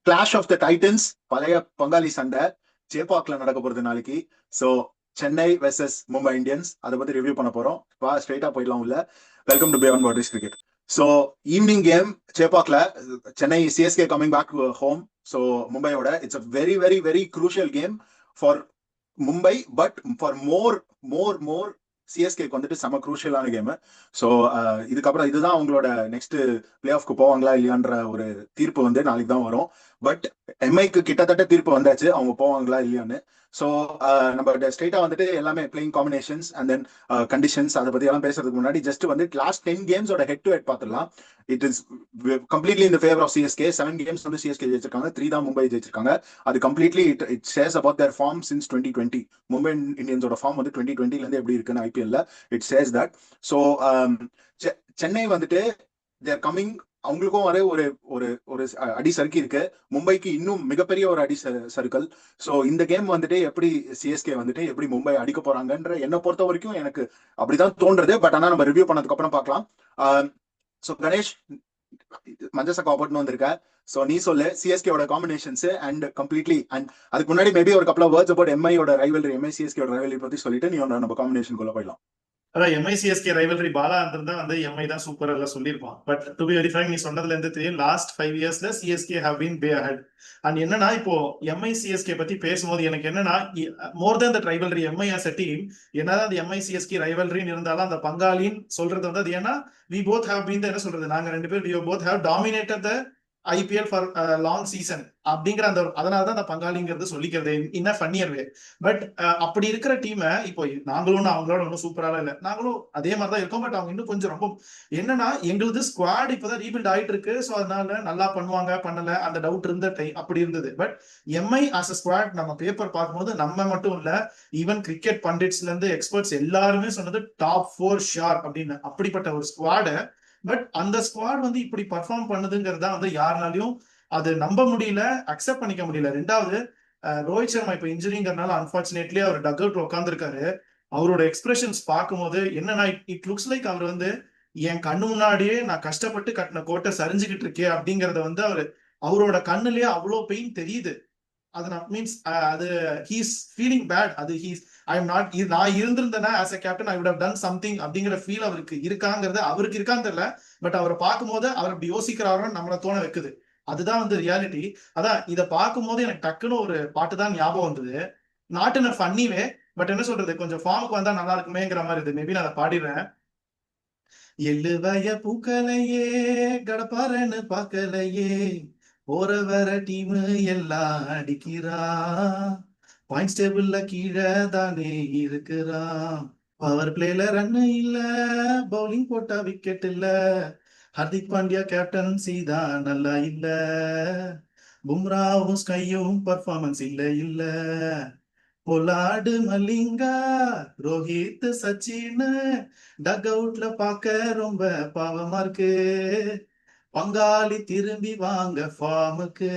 Clash of the Titans, பழைய பங்காளி சண்டை சேப்பாக்ல நடக்க போறது நாளைக்கு. So Chennai versus Mumbai Indians, அதை பத்தி ரிவ்யூ பண்ண போறோம். வா ஸ்ட்ரைட்டா போயிடலாம் உள்ள. Welcome to beyond bodies cricket. So evening game சேப்பாக்ல, Chennai CSK coming back home. So மும்பையோட it's a very very very crucial game for Mumbai, but for more சிஎஸ்கேக்கு வந்துட்டு செம குரூஷியலான கேமு. ஸோ இதுக்கப்புறம் இதுதான் அவங்களோட நெக்ஸ்ட் பிளே ஆஃப்க்கு போவாங்களா இல்லையான்ற ஒரு தீர்ப்பு வந்து நாளைக்கு தான் வரும். பட் எம்ஐக்கு கிட்டத்தட்ட தீர்ப்பு வந்தாச்சு அவங்க போவாங்களா இல்லையான்னு. ஸோ நம்ம ஸ்ட்ரெயிட்டா வந்துட்டு எல்லாமே playing combinations and then conditions அதை பத்தி எல்லாம் பேசுறதுக்கு முன்னாடி ஜஸ்ட் வந்து லாஸ்ட் 10 கேம்ஸோட ஹெட் டு ஹெட் பார்த்துடலாம். It is completely in favour of CSK. 7 games வந்து சிஎஸ்கே ஜெயிச்சிருக்காங்க, 3 தான் மும்பை ஜெயிச்சிருக்காங்க. அது completely it shares about their form since 2020. Mumbai இந்தியன்ஸோட ஃபார்ம் வந்து 2020ல இருந்து எப்படி இருக்குன்னு ஐபிஎல்ல it shares that. So Chennai வந்துட்டு தேர் கம்மிங், அவங்களுக்கும் வர ஒரு ஒரு ஒரு அடி சறுக்கி இருக்கு. மும்பைக்கு இன்னும் மிகப்பெரிய ஒரு அடி சறுக்கல். ஸோ இந்த கேம் வந்துட்டு எப்படி சிஎஸ்கே வந்துட்டு எப்படி மும்பை அடிக்க போறாங்கன்ற என்னை பொறுத்த வரைக்கும் எனக்கு அப்படிதான் தோன்றது. பட் ஆனால் நம்ம ரிவ்யூ பண்ணதுக்கு அப்புறம் பார்க்கலாம். ஸோ கணேஷ், மஞ்சசக்கா போட்டுன்னு வந்திருக்க. ஸோ நீ சொல்லு சிஎஸ்கேவோட காம்பினேஷன்ஸ் அண்ட் கம்ப்ளீட்லி, அண்ட் அதுக்கு முன்னாடி மேபி ஒரு கப்பல் ஆஃப் வேர்ட்ஸ் அபவுட் எம்ஐயோட ரைவல்ரி, எம்ஐ சிஎஸ்கேவோட ரைவல்ரி பத்தி சொல்லிட்டு நீ நம்ம காம்பினேஷனுக்குள்ள போயிடலாம். அதான் எம்ஐசிஎஸ்கே ரைவல்ரி பாலா இருந்திருந்தா வந்து எம்ஐ தான் சூப்பர் எல்லாம் சொல்லியிருப்பான். But to be very frank, நீ சொன்னதுல இருந்து தெரியும் லாஸ்ட் 5 இயர்ஸ்ல CSK have been way ahead. அண்ட் என்னன்னா இப்போ எம்ஐ சிஎஸ்கே பத்தி பேசும்போது எனக்கு என்னன்னா, more than that rivalry, MI as a team, என்னதான் அந்த எம்ஐ சிஎஸ்கே ரைவல்ரின்னு இருந்தாலும் அந்த பங்காளின்னு சொல்றது வந்து அது ஏன்னா வி போத் ஹேவ் பீன், என்ன சொல்றது, நாங்க ரெண்டு பேர் we both have dominated the IPL for long season அப்படிங்கிற அந்த அதனாலதான் அந்த பங்காளிங்கிறது சொல்லிக்கிறது இன் அ ஃபன்னியர் வே. பட் அப்படி இருக்கிற டீமை இப்போ நாங்களும் அவங்களோட ஒன்றும் சூப்பராக இல்லை, நாங்களும் அதே மாதிரி தான் இருக்கோம். பட் அவங்க இன்னும் கொஞ்சம் ரொம்ப என்னன்னா, எங்களுது ஸ்குவாட் இப்பதான் ரீபில்ட் ஆயிட்டு இருக்கு. ஸோ அதனால நல்லா பண்ணுவாங்க பண்ணல அந்த டவுட் இருந்த டைம் அப்படி இருந்தது. But Mi as a squad நம்ம பேப்பர் பார்க்கும்போது நம்ம மட்டும் இல்ல, ஈவன் கிரிக்கெட் பண்டிட்ஸ்ல இருந்து எக்ஸ்பர்ட்ஸ் எல்லாருமே சொன்னது டாப் 4 ஷார் அப்படின்னு. அப்படிப்பட்ட ஒரு ஸ்குவாடை, பட் அந்த ஸ்குவாட் வந்து இப்படி பர்ஃபார்ம் பண்ணுதுங்கிறதா வந்து யாருனாலையும் அது நம்ப முடியல, அக்செப்ட் பண்ணிக்க முடியல. ரெண்டாவது, ரோஹித் சர்மா இப்ப இன்ஜுரிங்கிறதுனால அன்பார்ச்சுனேட்லி அவர் டக் அவுட்ல உட்காந்துருக்காரு. அவரோட எக்ஸ்பிரஷன்ஸ் பார்க்கும்போது என்னன்னா, இட் லுக்ஸ் லைக் அவர் வந்து என் கண்ணு முன்னாடியே நான் கஷ்டப்பட்டு கட்டின கோட்டை சரிஞ்சுக்கிட்டு இருக்கேன் அப்படிங்கறத வந்து அவரோட கண்ணுலயே அவ்வளோ பெயின் தெரியுது. அது மீன்ஸ் அது ஹீஸ் ஃபீலிங் பேட். அது ஹீஸ் ஐ எம் நாட், நான் இருந்திருந்தேன்னா as a captain I would have done something அப்படிங்கிற ஃபீல் அவருக்கு இருக்காங்கிறது, அவருக்கு இருக்கான்னு தெரியல. பட் அவரை பார்க்கும்போது அவர் அப்படி யோசிக்கிறாரோன்னு நம்மளை தோண வைக்குது. அதுதான் வந்து ரியாலிட்டி. அதான் இதை பார்க்கும்போது எனக்கு டக்குன்னு ஒரு பாட்டு தான் ஞாபகம் வந்தது. Not in a funny way, but என்ன சொல்றது, கொஞ்சம் ஃபார்முக்கு வந்தா நல்லா இருக்குமேங்கிற மாதிரி இது. மேபி நான் அதை பாடிடுறேன். எள்ளுவய பூக்கலையே கடப்பாரன்னு பார்க்கலையே, போற வர டீம் எல்லாம் அடிக்கிறா, பாயிண்ட்ஸ் டேபிள்ல கீழே தானே இருக்கிறான், பவர் பிளேல ரன் இல்ல, பவுலிங் போட்டா விக்கெட் இல்ல, ஹர்திக் பாண்டியா கேப்டன்சி தான் நல்லா இல்ல, பும்ராவும் ஸ்கையும் பர்ஃபார்மன்ஸ் இல்ல இல்ல, பொலாடு மலிங்கா ரோஹித் சச்சின் டக் அவுட்ல பாக்க ரொம்ப பாவமா இருக்கு, பங்காளி திரும்பி வாங்க ஃபார்முக்கு.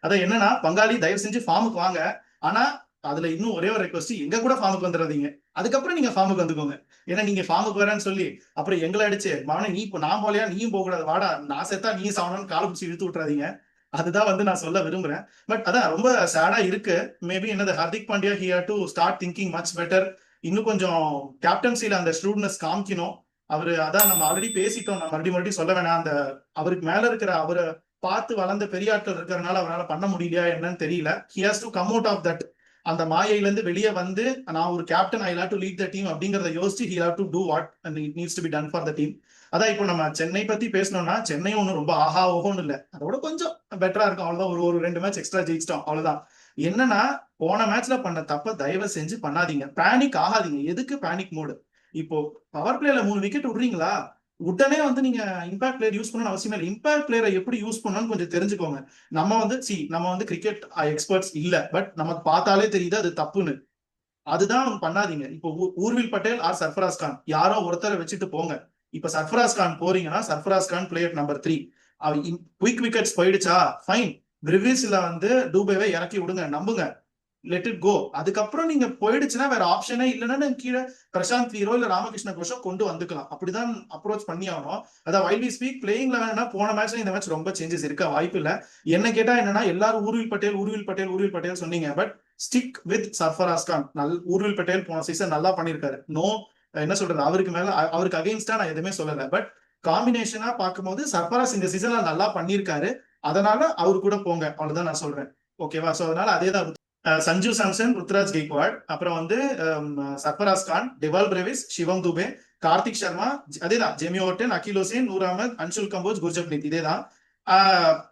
அதான் என்னன்னா, பங்காளி தயவு செஞ்சு ஃபார்முக்கு வாங்க. ஆனா அதுல இன்னும் ஒரே ஒரு ரெக்வஸ்ட், எங்க கூட ஃபார்முக்கு வந்துடாதீங்க. அதுக்கப்புறம் நீங்க ஃபார்முக்கு வந்துக்கோங்க. ஏன்னா நீங்க ஃபார்முக்கு வரேன்னு சொல்லி அப்புறம் எங்களை அடிச்சு மவனே நீ இப்போ நான் போலையா நீயும் போக கூடாது, வாடா நான் செத்தா நீ சாவணும்னு காலை பிடிச்சி இழுத்து விட்டுறாதீங்க. அதுதான் வந்து நான் சொல்ல விரும்புறேன். பட் அதான் ரொம்ப சேடா இருக்கு. மேபி என்னது, Hardik Pandya he have to start thinking much better. இன்னும் கொஞ்சம் கேப்டன்சில அந்த ஸ்ட்ரூட்னஸ் காமிக்கணும். அவரு அதான் நம்ம ஆல்ரெடி பேசிட்டோம், நான் மறுபடியும் சொல்ல வேணாம். அந்த அவருக்கு மேல இருக்கிற அவரை பார்த்து வளர்ந்த பெரிய ஆட்கள் இருக்கிறனால அவரால் பண்ண முடியலையா என்னன்னு தெரியல. He has to come out of that. அந்த மாயையில இருந்து வெளியே வந்து நான் ஒரு captain, I have to lead the team அப்படிங்கறத யோசிச்சு he have to do what and it needs to be done for the team. அதான் இப்போ நம்ம சென்னை பத்தி பேசணும்னா, சென்னையும் ஒன்றும் ரொம்ப ஆஹா ஓஹோன்னு இல்லை, அதோட கொஞ்சம் பெட்டரா இருக்கும் அவ்வளவுதான். ஒரு 2 மேட்ச் எக்ஸ்ட்ரா ஜெயிச்சிட்டோம் அவ்வளவுதான். என்னன்னா, போன மேட்ச்ல பண்ண தப்ப தயவு செஞ்சு பண்ணாதீங்க, பேனிக் ஆகாதீங்க. எதுக்கு பேனிக் மோடு? இப்போ பவர் பிளேல 3 விக்கெட் விடுறீங்களா, உடனே வந்து நீங்க இம்பாக்ட் பிளேயர் யூஸ் பண்ணணும் அவசியம் இல்லை. இம்பாக்ட் பிளேயரை எப்படி யூஸ் பண்ணணும்னு கொஞ்சம் தெரிஞ்சுக்கோங்க. நம்ம வந்து கிரிக்கெட் எக்ஸ்பர்ட்ஸ் இல்ல, பட் நமக்கு பார்த்தாலே தெரியுது அது தப்புன்னு. அதுதான் பண்ணாதீங்க. இப்போ ஊர்வில் பட்டேல் ஆர் சர்ஃபராஸ் கான் யாரோ ஒருத்தரை வச்சுட்டு போங்க. இப்ப சர்ஃபராஸ் கான் போறீங்கன்னா Sarfaraz Khan player number 3. Quick wickets போயிடுச்சா ஃபைன், பிரிவிஸ்ல வந்து டூபேவை இறக்கி விடுங்க, நம்புங்க. Let it go. அதுக்கப்புறம் நீங்க போயிடுச்சுன்னா வேற ஆப்ஷனே இல்லைன்னா கீழே பிரசாந்த் வீரோ இல்ல ராமகிருஷ்ண கோஷோ கொண்டு வந்துக்கலாம். அப்படிதான் அப்ரோச் பண்ணி ஆகணும். அதான் வைல் வி ஸ்பீக் பிளேயிங்ல வேணா போன மேட்ச்ல இந்த மேட்ச் ரொம்ப சேஞ்சஸ் இருக்க வாய்ப்பு இல்ல. என்ன கேட்டா என்னன்னா எல்லாரும் ஊர்வில் பட்டேல் சொன்னீங்க. But stick with Sarfaraz Khan. Urvil Patel போன சீசன் நல்லா பண்ணிருக்காரு. நோ என்ன சொல்றது, அவருக்கு மேல அவருக்கு அகைன்ஸ்டா நான் எதுவுமே சொல்லல. பட் காம்பினேஷனா பார்க்கும்போது சர்ஃபராஸ் இந்த சீசன்ல நல்லா பண்ணிருக்காரு. அதனால அவரு கூட போங்க, அவ்வளவுதான் நான் சொல்றேன். ஓகேவா? சோ அதனால அதே தான். சஞ்சு சாம்சன், ருத்ராஜ் கெய்க்வாட், அப்புறம் வந்து சர்ஃபராஸ் கான், டெவால் பிரேவிஸ், சிவம் துபே, கார்த்திக் சர்மா, அதேதான் ஜெமி ஓவர்டன், அகில் ஹுசேன், நூர் அகமது, அன்சுல் கம்போஜ், குர்ஜப்ரீத், இதேதான்.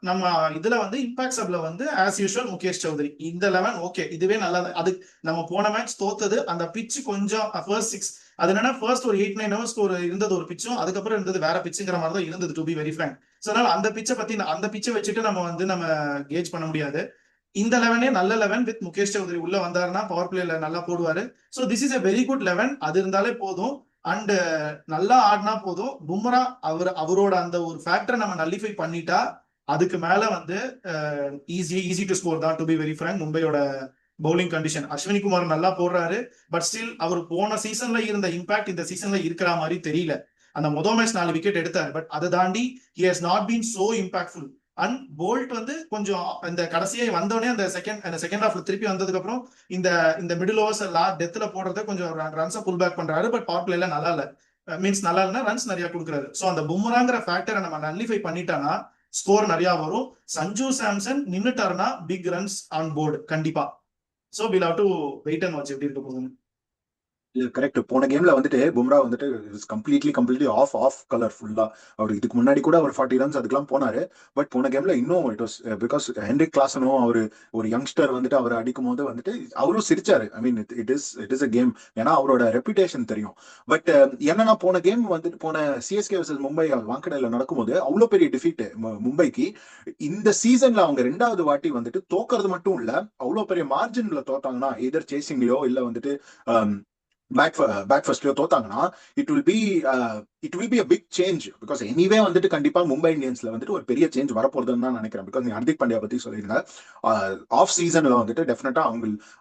நம்ம இதுல வந்து இம்பாக்ட் சப்ல வந்து ஆஸ் யூஷுவல் முகேஷ் சௌத்ரி. இந்த 11 ஓகே, இதுவே நல்லா. அது நம்ம போன மேட்ச் தோத்தது அந்த பிச் கொஞ்சம் ஃபர்ஸ்ட் 6, அது என்னன்னா ஃபர்ஸ்ட் ஒரு 8-9 ஹவர்ஸ்க்கு ஒரு இருந்தது ஒரு பிச்சும், அதுக்கப்புறம் இருந்தது வேற பிச்சுங்கிற மாதிரி தான் இருந்தது, to be very Frank. So அதனால அந்த பிச்சை பத்தி அந்த பிச்சை வச்சுட்டு நம்ம கேஜ் பண்ண முடியாது. இந்த 11 நல்ல 11 வித் முகேஷ் சௌத்ரி உள்ள வந்தாருன்னா பவர் பிளேல நல்லா போடுவாரு. So this is a very good 11. அது இருந்தாலே போதும். அண்ட் நல்லா ஆடினா போதும். பும்ரா அவரோட அந்த ஒரு ஃபேக்டரை நம்ம நல்லிஃபை பண்ணிட்டா அதுக்கு மேல வந்து ஈஸி டு ஸ்கோர் தான், டு பி வெரி ஃபிராங்க். மும்பையோட பவுலிங் கண்டிஷன், அஸ்வினி குமார் நல்லா போடுறாரு. பட் ஸ்டில் அவர் போன சீசன்ல இருந்த இம்பாக்ட் இந்த சீசன்ல இருக்கிற மாதிரி தெரியல. அந்த முதல் மேட்ச் 4 விக்கெட் எடுத்தார். பட் அதை தாண்டி he has not been so impactful. And Boult வந்து கொஞ்சம் இந்த கடைசியை வந்தோடனே அந்த செகண்ட் ஹாஃப்ல திருப்பி வந்ததுக்கு அப்புறம் இந்த இந்த மிடில் ஓவர்ஸ் டெத்ல போடுறத கொஞ்சம் ரன்ஸை புல் பேக் பண்றாரு. பட் பவர் பிளேல நல்லா இல்ல. மீன்ஸ் நல்லா இல்லைன்னா ரன்ஸ் நிறைய கொடுக்குறாரு. ஸோ அந்த பும்ராங்கிற ஃபேக்டரை நம்ம நல்லிஃபை பண்ணிட்டானா ஸ்கோர் நிறைய வரும். சஞ்சு சாம்சன் நின்னுட்டாருன்னா பிக் ரன்ஸ் ஆன் போர்டு கண்டிப்பா. So will have to wait and watch எப்படி இருக்க போகுதுன்னு. கரெக்ட். போன கேம்ல வந்துட்டு பும்ரா வந்துட்டு கம்ப்ளீட்லி ஆஃப் கலர் ஃபுல்லா. அவர் இதுக்கு முன்னாடி கூட அவர் 40 ரன்ஸ் அதுக்கெல்லாம் போனாரு. பட் போன கேம்ல இன்னும் இட் வாஸ் பிகாஸ் ஹென்ரிக் கிளாசனும் அவர் ஒரு யங்ஸ்டர் வந்துட்டு அவர் அடிக்கும் போது வந்துட்டு அவரும் சிரிச்சாரு. I mean it is a game. ஏன்னா அவரோட ரெப்புடேஷன் தெரியும். பட் என்னன்னா போன கேம் வந்துட்டு போன சிஎஸ்கே வர்சஸ் மும்பை வாங்கடையில நடக்கும்போது அவ்வளவு பெரிய டிஃபீட் மும்பைக்கு. இந்த சீசன்ல அவங்க 2வது வாட்டி வந்துட்டு தோக்கிறது மட்டும் இல்ல, அவ்வளவு பெரிய மார்ஜின்ல தோத்தாங்கன்னா எதர் சேசிங்லயோ இல்ல வந்துட்டு பேக் ஃபர்ஸ்ட்லயோ தோத்தாங்கன்னா it will be a big change. Because anyway வந்துட்டு கண்டிப்பா மும்பை இந்தியன்ஸ்ல வந்துட்டு ஒரு பெரிய சேஞ்ச் வரப்போகுதுன்னு தான் நினைக்கிறேன். பிகாஸ் நீ ஹர்திக் பாண்டியா பத்தி சொல்லியிருந்த ஆஃப் சீசன்ல வந்துட்டு டெஃபினட்டா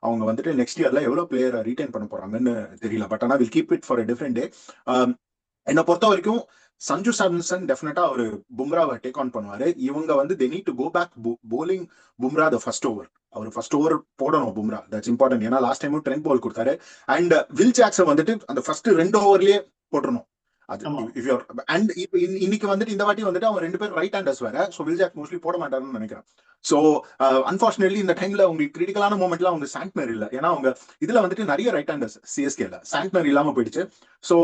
அவங்க வந்துட்டு நெக்ஸ்ட் இயர்ல எவ்வளவு பிளேயரை ரீடைன் பண்ண போறாங்கன்னு தெரியல. பட் ஆனா will keep it for a different day. என்னை பொறுத்த வரைக்கும் சஞ்சு சாம்சன் டெஃபினட்டா ஒரு பும்ராவை டேக் ஆன் பண்ணுவாரு. இவங்க வந்து they need to go back bowling Bumrah the first over. அவர் ஃபர்ஸ்ட் ஓவர் போடணும் பும்ரா. That's important. ஏன்னா லாஸ்ட் டைமும் ட்ரெண்ட் பால் கொடுத்தாரு. அண்ட் வில் ஜாக்சன் வந்துட்டு அந்த ஃபர்ஸ்ட் 2 ஓவர்லயே போட்டுறணும். அது அண்ட் இப்போ இன்னைக்கு வந்துட்டு இந்த வாட்டி வந்துட்டு அவங்க 2 பேரும் ரைட் ஹேண்டர்ஸ் வேற. ஸோ வில் ஜாக் மோஸ்ட்லி போட மாட்டாருன்னு நினைக்கிறேன். ஸோ அன்பார்ச்சுனேட்லி இந்த டைம்ல உங்களுக்கு கிரிட்டிக்கலான மூமெண்ட்ல அவங்க சாண்ட்மேர் இல்லை. ஏன்னா அவங்க இதுல வந்துட்டு நிறைய ரைட் ஹேண்டர்ஸ் சிஎஸ்கேல சாண்ட்மேர் இல்லாம போயிடுச்சு. ஸோ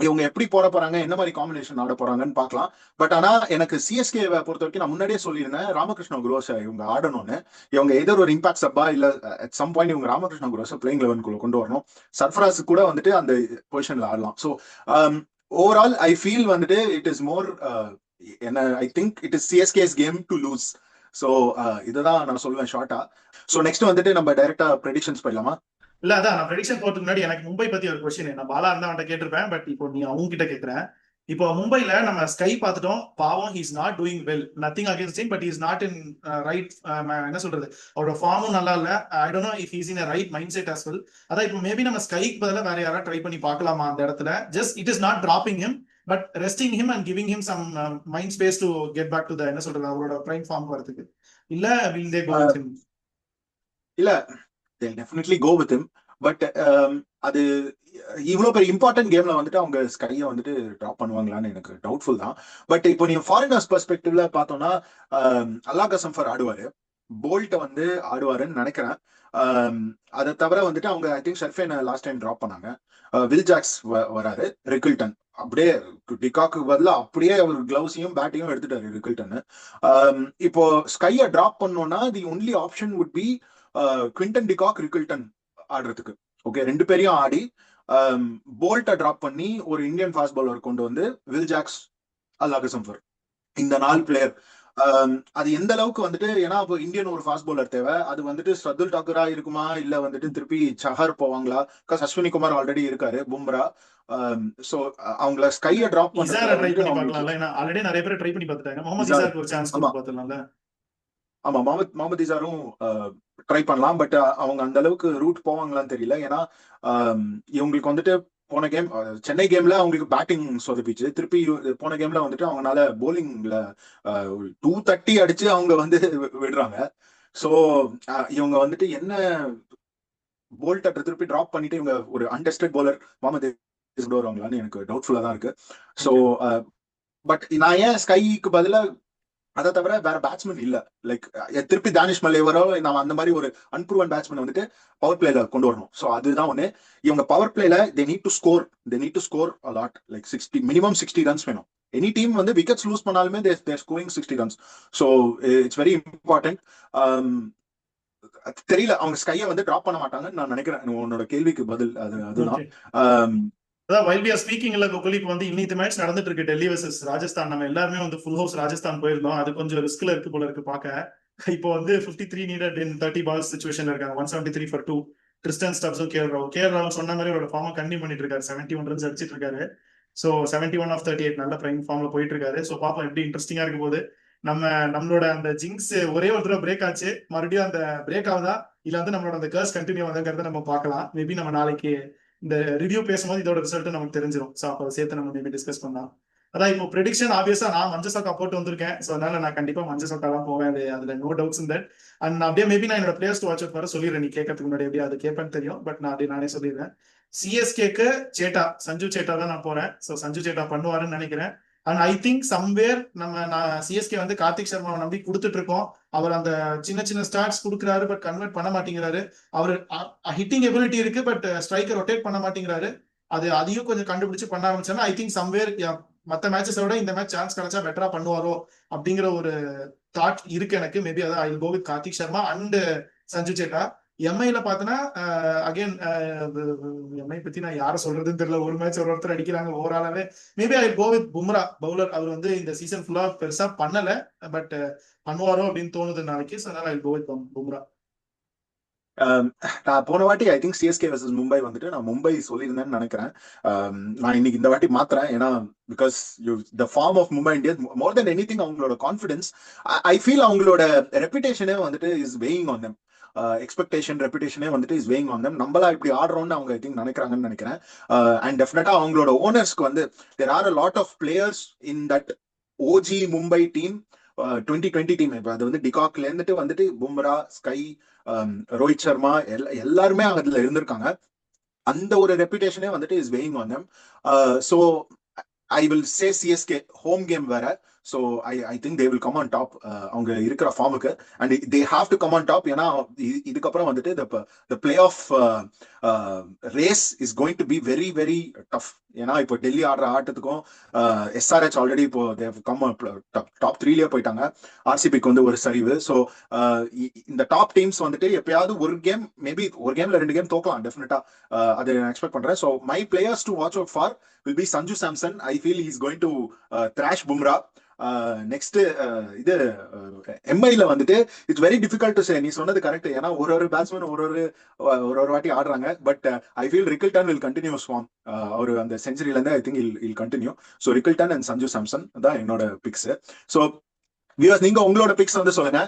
இவங்க எப்படி போட போறாங்க, என்ன மாதிரி காம்பினேஷன் ஆட போறாங்கன்னு பார்க்கலாம். பட் ஆனா எனக்கு சிஎஸ்கே பொறுத்த வரைக்கும் நான் முன்னாடியே சொல்லியிருந்தேன் ராமகிருஷ்ண குரோஸ் இவங்க ஆடணும்னு. இவங்க எதோ ஒரு இம்பாக்ட் சப்பா இல்ல அட் சம் பாயிண்ட் இவங்க ராமகிருஷ்ண குரோஸ் பிளேயிங் 11 கொண்டு வரணும். சர்ஃபராஸ் கூட வந்துட்டு அந்த பொசிஷன்ல ஆடலாம். ஸோ ஓவரால் ஐ ஃபீல் வந்துட்டு இட் இஸ் மோர் என்ன I think it is CSK's came to lose. So இதுதான் நான் சொல்லுவேன் ஷார்ட்டா. ஸோ நெக்ஸ்ட் வந்துட்டு நம்ம டைரக்டா ப்ரெடிக்ஷன்ஸ் போயிடலாமா? இல்ல அதான் நான் ப்ரெடிக்ஷன் போறதுக்கு முன்னாடி எனக்கு மும்பை பத்தி ஒரு கொஸ்டின். நான் பாலா இருந்தா அவன்கிட்ட கேட்டிருப்பேன். பட் இப்போ நீ அவங்க கிட்ட கேட்கிறேன். இப்போ மும்பைல நம்ம ஸ்கை பார்த்துட்டோம். பாவம் he is not doing well. Nothing against him. But he is not in right என்ன சொல்றது, அவரோட ஃபார்மும் நல்லா இல்ல. I don't know if he is in right mind set as well. அதான் இப்போ மேபி நம்ம ஸ்கைக்கு பதிலா வேற யாராவது ட்ரை பண்ணி பார்க்கலாமா அந்த இடத்துல. Just it is not dropping him but resting him and giving him some mind space to get back to the என்ன சொல்றது அவரோட பிரைம் ஃபார்ம் வரதுக்கு. இல்ல will they go with him? இல்ல they'll definitely go with him. But அது இவ்வளவு பெரிய important கேம்ல வந்துட்டு அவங்க ஸ்கையை வந்துட்டு டிராப் பண்ணுவாங்களான்னு எனக்கு டவுட்ஃபுல் தான். பட் இப்போ நீங்க ஃபாரினர்ஸ் பெர்ஸ்பெக்டிவ்ல பார்த்தோம்னா அல்லா கசம்ஃபர் ஆடுவாரு, போல்ட் வந்து ஆடுவாருன்னு நினைக்கிறேன். அதை தவிர வந்துட்டு அவங்க I think Sherfane last time drop பண்ணாங்க. வில் ஜாக்ஸ் வராரு. ரிக்கில்டன் அப்படியே டிகாக்கு பதிலா அப்படியே அவர் கிளவுஸையும் பேட்டையும் எடுத்துட்டாரு ரிக்கில்டன். இப்போ ஸ்கையை டிராப் பண்ணோம்னா the only option would be Quinton de Kock Rickelton ஆடுறதுக்கு. ஓகே, 2 பேரையும் ஆடி போல்ட்டை டிராப் பண்ணி ஒரு இந்தியன் ஃபாஸ்ட் பாலர் கொண்டு வந்து வில் ஜாக்ஸ் அல்லா கசம்ஃபர் இந்த 4 பிளேயர். அது எந்த அளவுக்கு வந்துட்டு, ஏன்னா இப்போ இந்தியன் ஒரு ஃபாஸ்ட் பாலர் தேவை. அது வந்துட்டு ஸ்ரதுல் டாக்கரா இருக்குமா இல்ல வந்துட்டு திருப்பி சஹர் போவாங்களா? பிகாஸ் அஸ்வினி குமார் ஆல்ரெடி இருக்காரு, பும்ரா. சோ அவங்கள ஸ்கையை டிராப் ட்ரை பண்ணி பார்க்கலாம்ல. ஏன்னா ஆல்ரெடி நிறைய பேர் ட்ரை பண்ணி பார்த்துட்டாங்க. முகமது இசாக்கு ஒரு சான்ஸ் கொடுத்து பார்த்துடலாம்ல. ஆமா, முகமது இசாரும் ட்ரை பண்ணலாம். பட் அவங்க அந்த அளவுக்கு ரூட் போவாங்களான்னு தெரியல. ஏன்னா இவங்களுக்கு வந்துட்டு போன கேம் சென்னை கேம்ல அவங்களுக்கு பேட்டிங் சொதப்பிச்சு. திருப்பி போன கேம்ல வந்துட்டு அவங்களால போலிங்ல 230 அடிச்சு அவங்க வந்து விடுறாங்க. ஸோ இவங்க வந்துட்டு என்ன போல்ட் திருப்பி டிராப் பண்ணிட்டு இவங்க ஒரு அன்டெஸ்டட் போலர் முகமது கொண்டு வருவாங்களான்னு எனக்கு டவுட்ஃபுல்லா தான் இருக்கு. ஸோ பட் நான் ஏன் ஸ்கைக்கு பதிலா அதை தவிர வேற பேட்ஸ்மேன் இல்ல. லைக் திருப்பி தானிஷ் மல்லேவரோ நம்ம அந்த மாதிரி ஒரு அன்ப்ரூவன் பேட்ஸ்மேன் வந்துட்டு பவர் பிளேல கொண்டு வரணும். ஸோ அதுதான் ஒண்ணு. இவங்க பவர் பிளேல they need to score lot. Like 60 minimum 60 runs வேணும். எனி டீம் வந்து விக்கெட்ஸ் லூஸ் பண்ணாலுமே their scoring 60 runs. So it's very important. தெரியல, அவங்க ஸ்கையை வந்து டிராப் பண்ண மாட்டாங்கன்னு நான் நினைக்கிறேன். உன்னோட கேள்விக்கு பதில் அதுதான். அதான் வைல் வி ஆர் ஸ்பீக்கிங் இல்ல கோகுல், இப்போ வந்து இன்னைக்கு மேட்ச் நடந்துட்டு இருக்கு டெல்லி வர்சஸ் ராஜஸ்தான். நம்ம எல்லாருமே வந்து ஃபுல் ஹவுஸ் ராஜஸ்தான் போயிருந்தோம். அது கொஞ்சம் ரிஸ்க்ல இருக்கு போல இருக்கு பார்க்க. இப்போ வந்து 53 நீடட் இன் 30 பால்ஸ் சிச்சுவேஷன்ல இருக்காங்க. 173 ஃபார் 2. ட்ரிஸ்டன் ஸ்டப்ஸும் கேஎல் ராவல் சொன்ன மாதிரி அவரோட ஃபார்மை கண்டினியூ பண்ணிட்டு இருக்காரு. 71 ரன்ஸ் அடிச்சிட்டு இருக்காரு. ஸோ 71 ஆஃப் 38 நல்ல பிரைம் ஃபார்ம்ல போயிட்டு இருக்காரு. ஸோ பாப்போம் எப்படி இன்ட்ரெஸ்டிங்கா இருக்கும் போது. நம்மளோட அந்த ஜிங்ஸ் ஒரே ஒரு தடவை பிரேக் ஆச்சு, மறுபடியும் அந்த பிரேக் ஆகுதா இல்ல வந்து நம்மளோட அந்த கர்ஸ் கண்டினியூ ஆகுதுங்கிறத நம்ம பார்க்கலாம். மேபி நம்ம நாளைக்கு இந்த ரிவ்யூ பேசும்போது இதோட ரிசல்ட் நமக்கு தெரிஞ்சிடும். ஸோ அப்போ சேர்த்து நம்ம மேபி டிஸ்கஸ் பண்ணலாம். அதான் இப்போ ப்ரெடிக்ஷன் ஆப்வியஸா நான் மஞ்சள் சொக்கா போட்டு வந்திருக்கேன். ஸோ அதனால நான் கண்டிப்பா மஞ்சள் சொக்கா தான் போவேன். அதுல no doubts in that. And அப்படியே மேபி நான் என்னோட பிளேயர்ஸ் டு வாட்ச் அவுட் வர சொல்லிடுறேன். நீ கேட்கறதுக்கு முன்னாடி எப்படி அது கேட்பேன்னு தெரியும். பட் நான் அப்படியே நானே சொல்லிடுறேன். சிஎஸ்கேக்கு சஞ்சு சேட்டா தான் நான் போறேன். ஸோ சஞ்சு சேட்டா பண்ணுவாருன்னு நினைக்கிறேன். அண்ட் ஐ திங்க் சம்வேர் நான் சிஎஸ்கே வந்து கார்த்திக் சர்மாவை நம்பி கொடுத்துட்டு இருக்கோம். அவர் அந்த சின்ன சின்ன ஸ்டார்ட்ஸ் கொடுக்குறாரு, பட் கன்வெர்ட் பண்ண மாட்டேங்கிறாரு. அவர் ஹிட்டிங் எபிலிட்டி இருக்கு, பட் ஸ்ட்ரைக்கர் ரொட்டேட் பண்ண மாட்டேங்கிறாரு. அதையும் கொஞ்சம் கண்டுபிடிச்சு பண்ண ஆரம்பிச்சோன்னா ஐ திங்க் சம்வேர் மற்ற மேட்சஸை விட இந்த மேட்ச் சான்ஸ் கிடைச்சா பெட்டரா பண்ணுவாரோ அப்படிங்கிற ஒரு தாட் இருக்கு எனக்கு. மேபி அதான் I go with Karthik Sharma and Sanju chetta. எம்ஐல பாத்தனா அகைன் எம்ஐ பத்தி நான் யார சொல்றதுன்னு தெரியல. ஒரு மேட்ச் ஒருத்தர் அடிக்கிறாங்க ஓவராலாவே. Maybe I go with Bumrah bowler. அவர் வந்து இந்த சீசன் ஃபுல்லா பெருசா பண்ணல, பட் பண்ணுவாரோ அப்படின்னு தோணுது நாளைக்கு. ஸோ அதனால ஐ கோ வித் பும்ரா. நான் போன வாட்டி I think CSK versus Mumbai வந்துட்டு நான் மும்பை சொல்லியிருந்தேன்னு நினைக்கிறேன். நான் இன்னைக்கு இந்த வாட்டி மாத்துறேன். ஏன்னா because the form of Mumbai Indians more than any thing அவங்களோட கான்ஃபிடன்ஸ், ஐ ஃபீல் அவங்களோட ரெப்புடேஷனே வந்துட்டு is weighing on them. Expectation ரெப்புடேஷனே வந்துட்டு இஸ் வெயிங் ஆன் தெம். நம்மளா இப்படி ஆடுறோம்னு அவங்க ஐ திங்க் நினைக்கிறாங்கன்னு நினைக்கிறேன். அண்ட் டெஃபினட்டா அவங்களோட ஓனர்ஸ்க்கு வந்து there are a lot of players in that OG Mumbai team 2020 team. இப்போ அது வந்து டிகாக்ல இருந்துட்டு வந்துட்டு பும்ரா, ஸ்கை, ரோஹித் சர்மா எல்லாருமே அதுல இருந்திருக்காங்க. அந்த ஒரு ரெப்புடேஷனே வந்துட்டு is weighing on them. So I will say CSK home game வேற. So I think they will come on top அவங்க இருக்கிற ஃபார்முக்கு. And they have to come on top. ஏன்னா இதுக்கப்புறம் வந்துட்டு the playoff race is going to be very very tough. ஏன்னா இப்போ டெல்லி ஆடுற ஆட்டத்துக்கும் எஸ்ஆர்ஹெச் ஆல்ரெடி இப்போ கம் டாப் 3லயே போயிட்டாங்க. ஆர்சிபிக்கு வந்து ஒரு சரிவு. ஸோ இந்த டாப் டீம்ஸ் வந்துட்டு எப்பயாவது ஒரு கேம், மேபி ஒரு கேம்ல 2 கேம் தோக்கலாம் டெஃபினட்டா. அதை எக்ஸ்பெக்ட் பண்றேன். So my players to watch out for will be Sanju Samson. I feel he's going to thrash Bumrah. Next இது எம்ஐல வந்துட்டு it's very difficult to say. நீ சொன்னது கரெக்ட். ஏன்னா ஒரு பேட்ஸ்மேன் ஒரு வாட்டி ஆடுறாங்க. But I feel Rickelton will continue ஸ்வாம். அவர் அந்த செஞ்சுரியில இருந்து I think he'll continue. So Rickelton and Sanju Samson தான் என்னோட பிக்ஸ். ஸோ வியூவர்ஸ், நீங்க உங்களோட பிக்ஸ் வந்து சொல்லுங்க.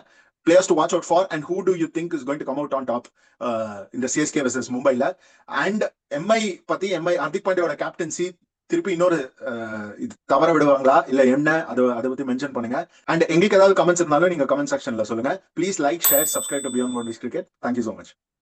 Players to watch out for and who do you think is going to come out on top in the CSK versus Mumbai la. And MI பத்தி Hardik பாண்டியோட captaincy திருப்பி இன்னொரு இது தவற விடுவாங்களா இல்ல என்ன, அதை பத்தி மென்ஷன் பண்ணுங்க. அண்ட் எங்களுக்கு ஏதாவது கமெண்ட்ஸ் இருந்தாலும் நீங்க கமெண்ட் செக்ஷன்ல சொல்லுங்க. Please like, share, subscribe to beyond boundaries cricket. Thank you so much.